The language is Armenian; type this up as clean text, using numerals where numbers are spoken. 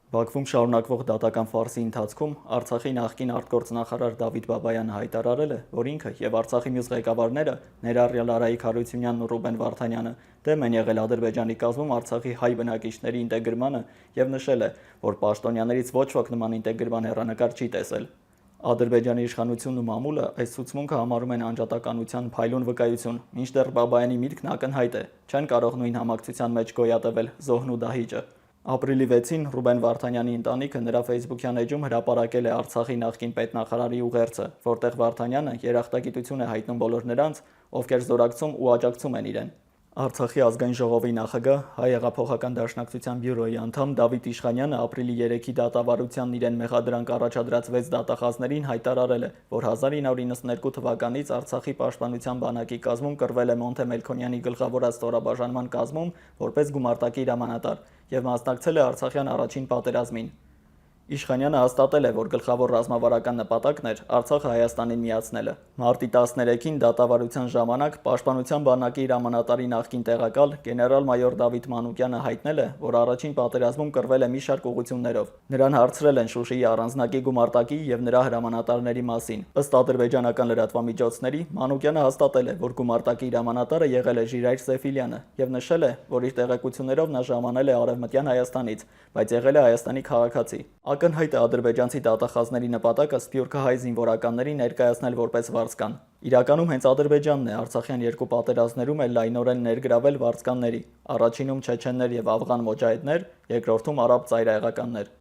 Բաքվում շարունակվող դատական ֆարսի ընթացքում Արցախի նախկին արտգործնախարար Դավիթ Բաբայանը հայտարարել է, որ ինքը և Արցախի մյուս ղեկավարները, ներառյալ Արայիկ Հարությունյանն ու Ռուբեն Վարդանյանը, դեմ են եղել Ադրբեջանի կազմում Արցախի հայ բնակիչների ինտեգրմանը և նշել է, որ պաշտոնյաներից ոչ ոք նման ինտեգրման հեռանկար չի տեսել։ Ադրբեջանի իշխանությունն ու մամուլը այս ցուցմունքը համարում են անջատականության փայլուն վկայություն, մինչդեռ Բաբայանի միտքն ակնհայտ է, չեն կարող նույն համակցության մեջ գոյատևել զոհն ու դահիճը։ Ապրիլի 6-ին Ռուբեն Վարդանյանի ընտանիքը նրա ֆեյսբուքյան էջում հրապարակել է Արցախի նախկին պետնախարարի ուղերձը, որտեղ Վարդանյանը երախտագիտություն է հայտնում բոլոր նրանց, ովքեր զորակցում ու աջակցում են իրեն։ Արցախի ազգային ժողովի նախագահ, Հայ հեղափոխական դաշնակցության բյուրոյի անդամ Դավիթ Իշխանյանը ապրիլի 3-ի դատավարությանն իրեն մեղադրանք առաջադրած 6 դատախազներին հայտարարել է, որ 1992 թվականից Արցախի պաշտպանության բանակի կազմում կռվել է Մոնթե Մելքոնյանի գլխավորած ստորաբաժանման կազմում որպես գումարտակի հրամանատար և մասնակցել է Արցախյան առաջին պատերազմին։ Իշխանյանը հաստատել է, որ գլխավոր ռազմավարական նպատակն էր Արցախը Հայաստանին միացնելը։ Մարտի 13-ին դատավարության ժամանակ Պաշտպանության բանակի հրամանատարի նախկին տեղակալ գեներալ-մայոր Դավիթ Մանուկյանը հայտնել է, որ առաջին պատերազմում կռվել է մի շարք ուղղություններով։ Նրան հարցրել են Շուշիի առանձնակի գումարտակի և նրա հրամանատարների մասին։ Ըստ ադրբեջանական լրատվամիջոցների, Մանուկյանը հաստատել է, որ գումարտակի հրամանատարը եղել է Ժիրայր Սեֆիլյանը և նշել է, որ իր տեղեկություններով նա ժամանել է Արևմտյան Հայաստանից, բայց եղել է Հայաստանի քաղաքացի։ Ակնհայտ է ադրբեջանցի դատախազների նպատակը սփյուռքահայ զինվորականներին ներկայացնել որպես վարձկան։ Իրականում հենց Ադրբեջանն է Արցախյան երկու պատերազմներում էլ լայնորեն ներգրավել վարձկանների՝ առաջինում չեչեններ և աֆղան մոջահեդներ, երկրորդում արաբ ծայրահեղականներ։